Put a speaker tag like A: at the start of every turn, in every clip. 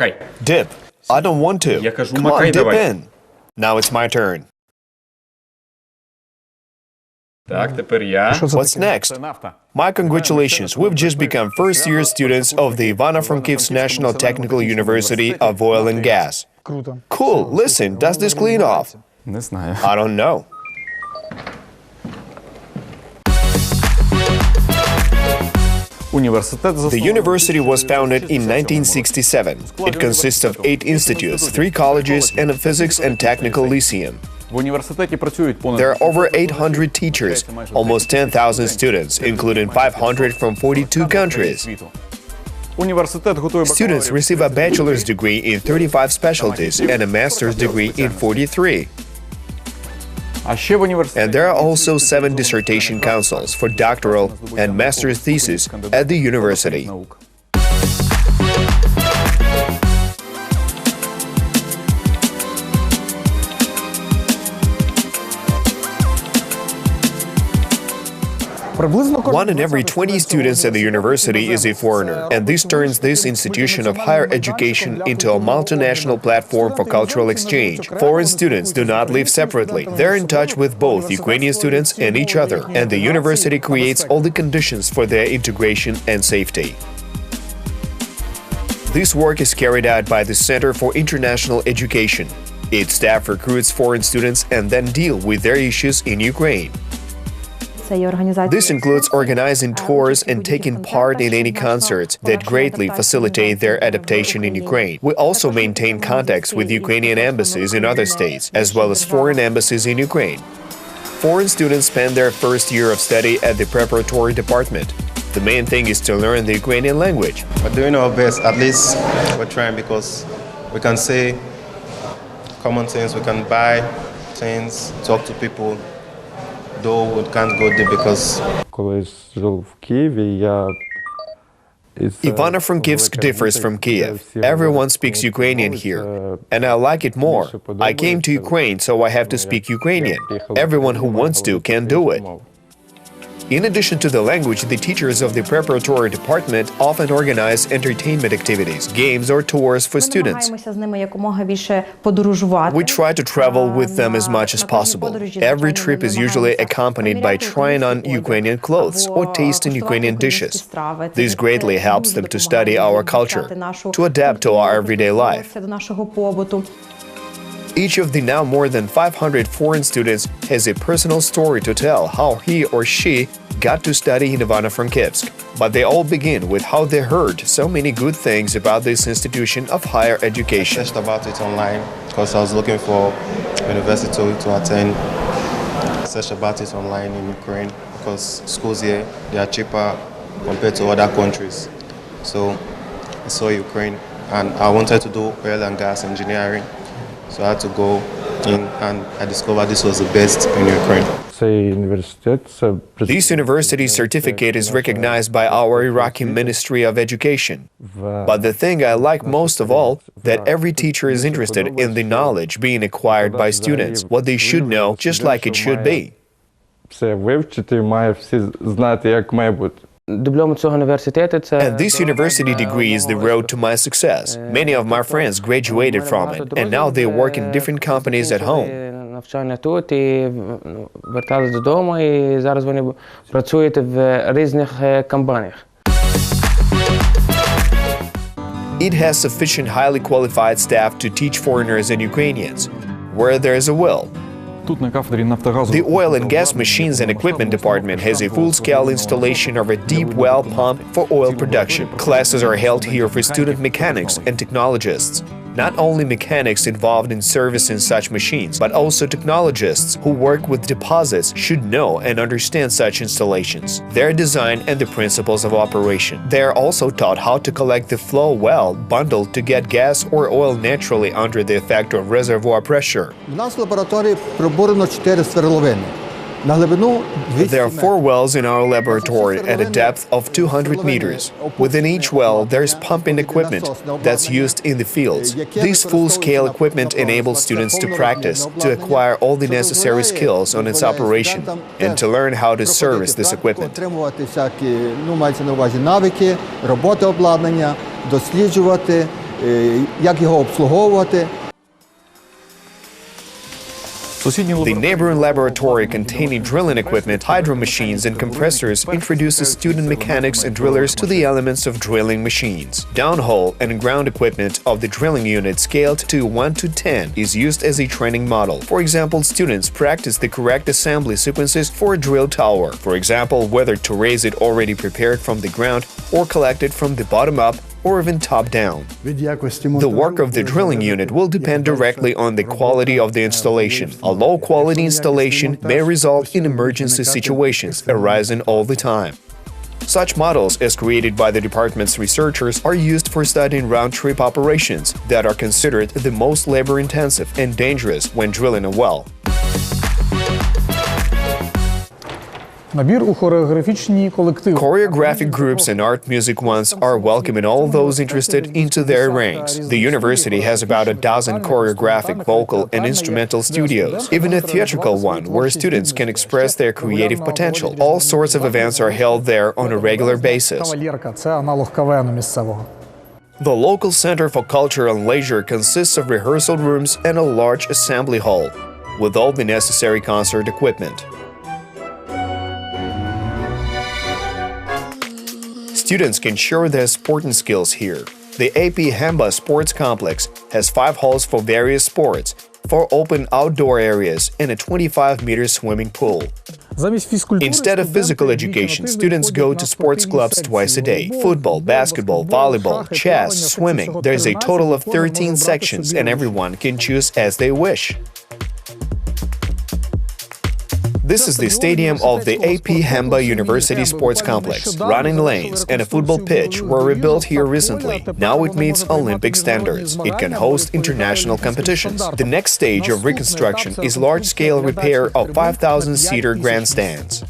A: Макай.
B: Dip. I don't want to.
A: Я кажу,
B: Come on,
A: макай
B: dip
A: давай.
B: in. Now it's my turn.
A: Так, тепер я.
B: What's next? My congratulations, we've just become first-year students of the Ivano Frankivsk National Technical University of Oil and Gas. Cool, listen, does this clean off?
C: Не знаю.
B: I don't know. The university was founded in 1967. It consists of 8 institutes, 3 colleges, and a physics and technical lyceum. There are over 800 teachers, almost 10,000 students, including 500 from 42 countries. Students receive a bachelor's degree in 35 specialties and a master's degree in 43. And there are also 7 dissertation councils for doctoral and master's theses at the university. One in every 20 students at the university is a foreigner, and this turns this institution of higher education into a multinational platform for cultural exchange. Foreign students do not live separately. They're in touch with both Ukrainian students and each other, and the university creates all the conditions for their integration and safety. This work is carried out by the Center for International Education. Its staff recruits foreign students and then deal with their issues in Ukraine. This includes organizing tours and taking part in any concerts that greatly facilitate their adaptation in Ukraine. We also maintain contacts with Ukrainian embassies in other states, as well as foreign embassies in Ukraine. Foreign students spend their first year of study at the preparatory department. The main thing is to learn the Ukrainian language.
D: We're doing our best, at least we're trying, because we can say common things, we can buy things, talk to people. Though we can't go there because
B: Ivano-Frankivsk differs from Kiev. Everyone speaks Ukrainian here, and I like it more. I came to Ukraine, so I have to speak Ukrainian. Everyone who wants to can do it. In addition to the language, the teachers of the preparatory department often organize entertainment activities, games or tours for students. We try to travel with them as much as possible. Every trip is usually accompanied by trying on Ukrainian clothes or tasting Ukrainian dishes. This greatly helps them to study our culture, to adapt to our everyday life. Each of the now more than 500 foreign students has a personal story to tell how he or she got to study in Ivano-Frankivsk. But they all begin with how they heard so many good things about this institution of higher education.
D: I searched about it online because I was looking for university to attend. I searched about it online in Ukraine because schools here, they are cheaper compared to other countries. So I saw Ukraine and I wanted to do oil and gas engineering. So I had to go in and I discovered this was the best in Ukraine.
B: This university certificate is recognized by our Iraqi Ministry of Education. But the thing I like most of all, that every teacher is interested in the knowledge being acquired by students, what they should know, just like it should be. And this university degree is the road to my success. Many of my friends graduated from it, and now they work in different companies at home. It has sufficient highly qualified staff to teach foreigners and Ukrainians, where there is a will. The oil and gas machines and equipment department has a full-scale installation of a deep well pump for oil production. Classes are held here for student mechanics and technologists. Not only mechanics involved in servicing such machines, but also technologists who work with deposits should know and understand such installations, their design and the principles of operation. They are also taught how to collect the flow well bundled to get gas or oil naturally under the effect of reservoir pressure. There are 4 wells in our laboratory at a depth of 200 meters. Within each well, there's pumping equipment that's used in the fields. This full-scale equipment enables students to practice, to acquire all the necessary skills on its operation, and to learn how to service this equipment.
C: як його обслуговувати.
B: The neighboring laboratory containing drilling equipment, hydro machines, and compressors introduces student mechanics and drillers to the elements of drilling machines. Downhole and ground equipment of the drilling unit scaled to 1 to 10 is used as a training model. For example, students practice the correct assembly sequences for a drill tower. For example, whether to raise it already prepared from the ground or collect it from the bottom up or even top down. The work of the drilling unit will depend directly on the quality of the installation. A low-quality installation may result in emergency situations arising all the time. Such models, as created by the department's researchers, are used for studying round-trip operations that are considered the most labor-intensive and dangerous when drilling a well. Choreographic groups and art music ones are welcoming all those interested into their ranks. The university has about a dozen choreographic, vocal, and instrumental studios, even a theatrical one where students can express their creative potential. All sorts of events are held there on a regular basis. The local Center for Culture and Leisure consists of rehearsal rooms and a large assembly hall, with all the necessary concert equipment. Students can show their sporting skills here. The AP Hamba Sports Complex has 5 halls for various sports, 4 open outdoor areas, and a 25-meter swimming pool. Instead of physical education, students go to sports clubs twice a day. Football, basketball, volleyball, chess, swimming. There's a total of 13 sections, and everyone can choose as they wish. This is the stadium of the AP Hamba University Sports Complex. Running lanes and a football pitch were rebuilt here recently. Now it meets Olympic standards. It can host international competitions. The next stage of reconstruction is large-scale repair of 5,000-seater grandstands.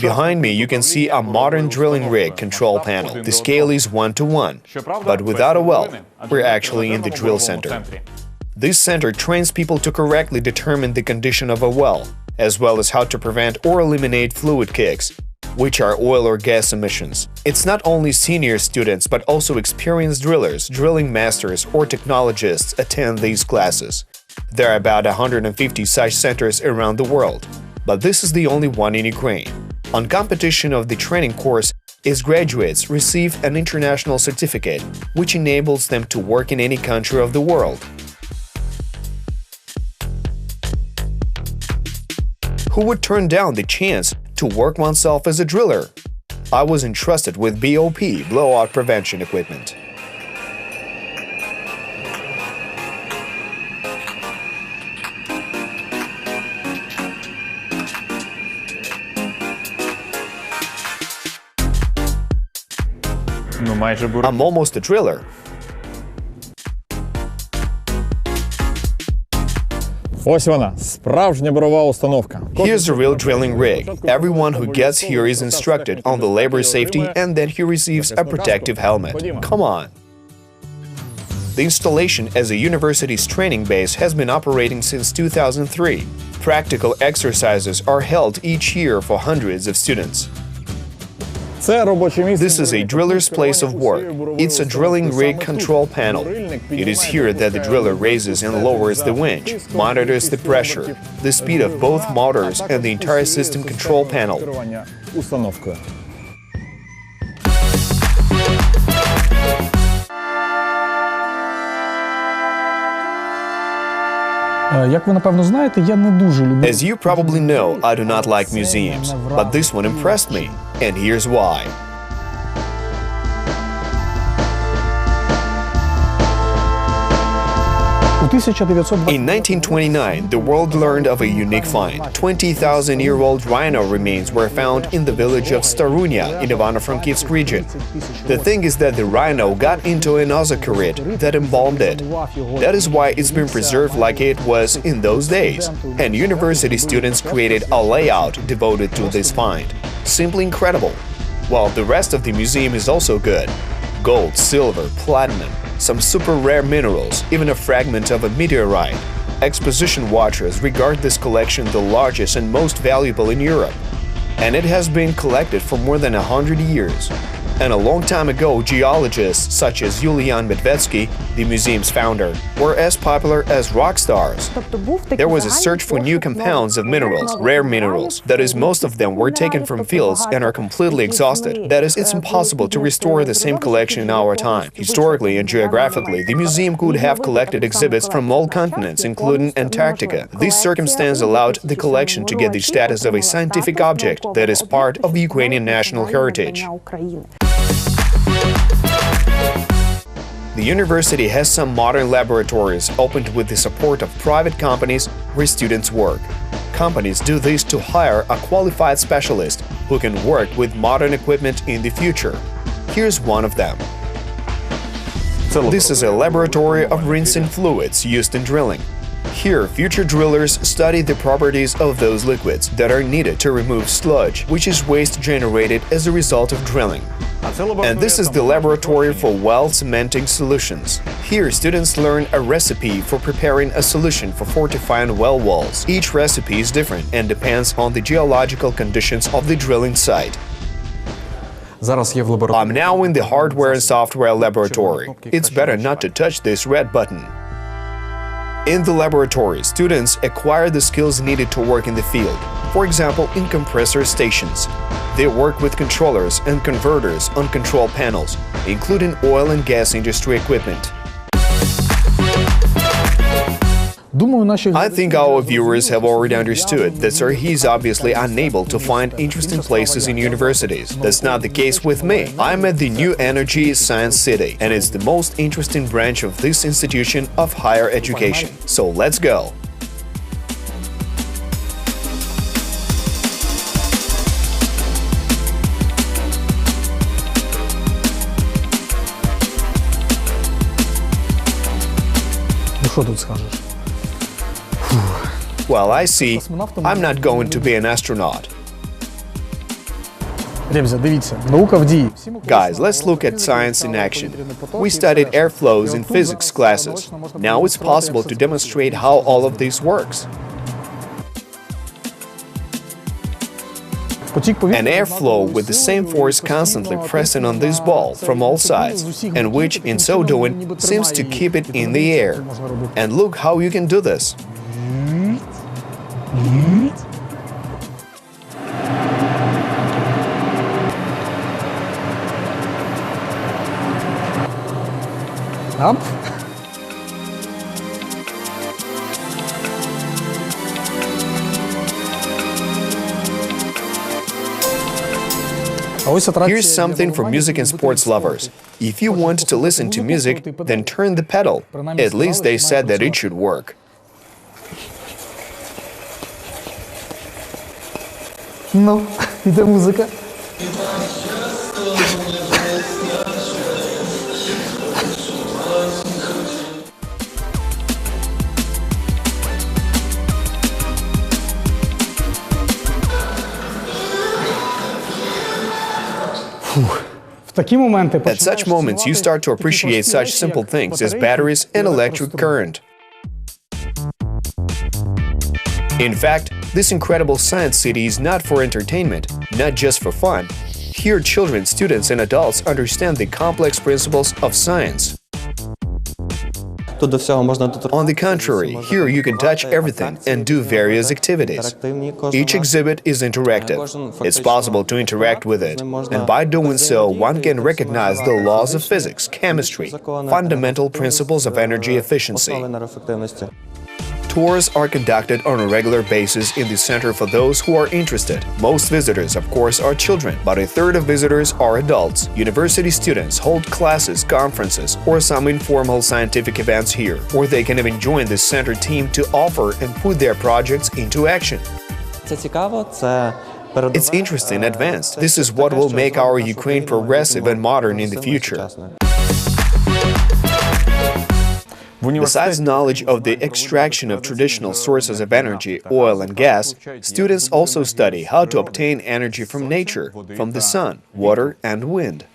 B: Behind me, you can see a modern drilling rig control panel. The scale is 1:1, but without a well. We're actually in the drill center. This center trains people to correctly determine the condition of a well, as well as how to prevent or eliminate fluid kicks, which are oil or gas emissions. It's not only senior students but also experienced drillers, drilling masters, or technologists attend these classes. There are about 150 such centers around the world, but this is the only one in Ukraine. On competition of the training course, its graduates receive an international certificate, which enables them to work in any country of the world. Who would turn down the chance to work oneself as a driller? I was entrusted with BOP, blowout prevention equipment. I'm almost a driller.
E: Ось вона, справжня бурова установка.
B: Here's a real drilling rig. Everyone who gets here is instructed on the labor safety and then he receives a protective helmet. Come on! The installation as a university's training base has been operating since 2003. Practical exercises are held each year for hundreds of students. This is a driller's place of work. It's a drilling rig control panel. It is here that the driller raises and lowers the winch, monitors the pressure, the speed of both motors and the entire system control panel. As you probably know, I do not like museums, but this one impressed me, and here's why. In 1929, the world learned of a unique find. 20,000-year-old rhino remains were found in the village of Starunia in Ivano Frankivsk region. The thing is that the rhino got into an ozocarid that embalmed it. That is why it's been preserved like it was in those days, and university students created a layout devoted to this find. Simply incredible. While the rest of the museum is also good. Gold, silver, platinum, some super rare minerals, even a fragment of a meteorite. Exposition watchers regard this collection the largest and most valuable in Europe. and it has been collected for more than 100 years. And a long time ago, geologists such as Yulian Medvedsky, the museum's founder, were as popular as rock stars. There was a search for new compounds of minerals, rare minerals. That is, most of them were taken from fields and are completely exhausted. That is, it's impossible to restore the same collection in our time. Historically and geographically, the museum could have collected exhibits from all continents, including Antarctica. This circumstance allowed the collection to get the status of a scientific object that is part of the Ukrainian national heritage. The university has some modern laboratories opened with the support of private companies where students work. Companies do this to hire a qualified specialist who can work with modern equipment in the future. Here's one of them. This is a laboratory of rinsing fluids used in drilling. Here, future drillers study the properties of those liquids that are needed to remove sludge, which is waste generated as a result of drilling. And this is the laboratory for well cementing solutions. Here, students learn a recipe for preparing a solution for fortifying well walls. Each recipe is different and depends on the geological conditions of the drilling site. I'm now in the hardware and software laboratory. It's better not to touch this red button. In the laboratory, students acquire the skills needed to work in the field. For example, in compressor stations. They work with controllers and converters on control panels, including oil and gas industry equipment. I think our viewers have already understood that Serhiy is obviously unable to find interesting places in universities. That's not the case with me. I'm at the New Energy Science City, and it's the most interesting branch of this institution of higher education. So let's go! Well, I see. I'm not going to be an astronaut. Guys, let's look at science in action. We studied airflows in physics classes. Now it's possible to demonstrate how all of this works. An airflow with the same force constantly pressing on this ball from all sides, and which, in so doing, seems to keep it in the air. And look how you can do this.
C: Up.
B: Here's something for music and sports lovers. If you want to listen to music, then turn the pedal. At least they said that it should work.
C: No, idę muzykę.
B: At such moments, you start to appreciate such simple things as batteries and electric current. In fact, this incredible science city is not for entertainment, not just for fun. Here, children, students, and adults understand the complex principles of science. On the contrary, here you can touch everything and do various activities. Each exhibit is interactive. It's possible to interact with it, and by doing so, one can recognize the laws of physics, chemistry, fundamental principles of energy efficiency. Tours are conducted on a regular basis in the center for those who are interested. Most visitors, of course, are children, but a third of visitors are adults. University students hold classes, conferences, or some informal scientific events here, or they can even join the center team to offer and put their projects into action. It's interesting, advanced. This is what will make our Ukraine progressive and modern in the future. Besides knowledge of the extraction of traditional sources of energy, oil and gas, students also study how to obtain energy from nature, from the sun, water and wind.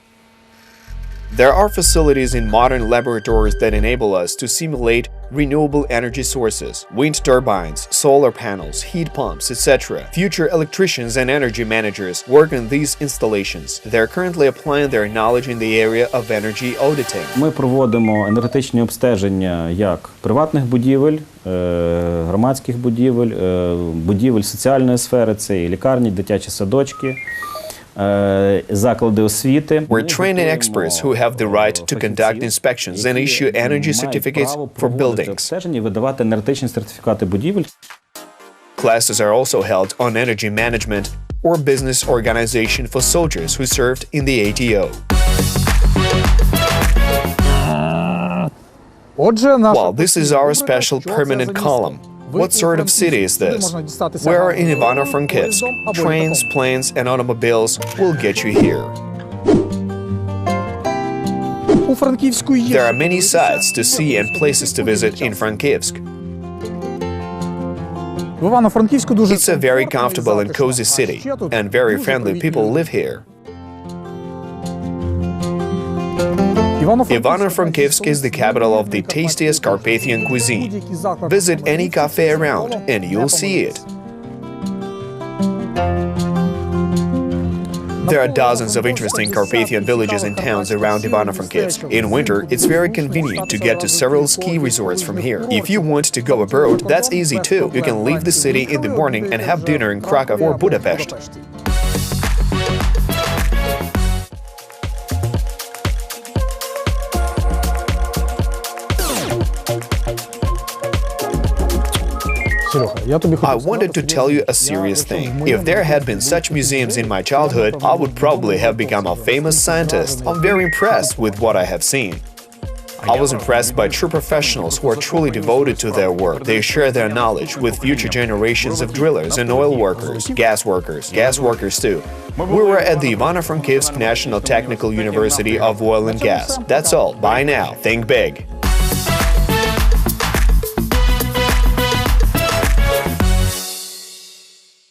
B: There are facilities in modern laboratories that enable us to simulate renewable energy sources, wind turbines, solar panels, heat pumps, etc. Future electricians and energy managers work on these installations. They're currently applying their knowledge in the area of energy auditing.
F: Ми проводимо енергетичні обстеження як приватних будівель, громадських будівель, будівель соціальної сфери, це і лікарні, дитячі садочки, заклади освіти.
B: We're training experts who have the right to conduct inspections and issue energy certificates for buildings.
F: Обстеження і видавати енергетичні сертифікати будівель.
B: Classes are also held on energy management or business organization for soldiers who served in the ATO. Well, this is our special permanent column. What sort of city is this? We are in Ivano-Frankivsk. Trains, planes, and automobiles will get you here. There are many sights to see and places to visit in Frankivsk. It's a very comfortable and cozy city, and very friendly people live here. Ivano-Frankivsk is the capital of the tastiest Carpathian cuisine. Visit any cafe around and you'll see it. There are dozens of interesting Carpathian villages and towns around Ivano-Frankivsk. In winter, it's very convenient to get to several ski resorts from here. If you want to go abroad, that's easy too. You can leave the city in the morning and have dinner in Krakow or Budapest. I wanted to tell you a serious thing. If there had been such museums in my childhood, I would probably have become a famous scientist. I'm very impressed with what I have seen. I was impressed by true professionals who are truly devoted to their work. They share their knowledge with future generations of drillers and oil workers, gas workers too. We were at the Ivano-Frankivsk National Technical University of Oil and Gas. That's all. Bye now. Think big.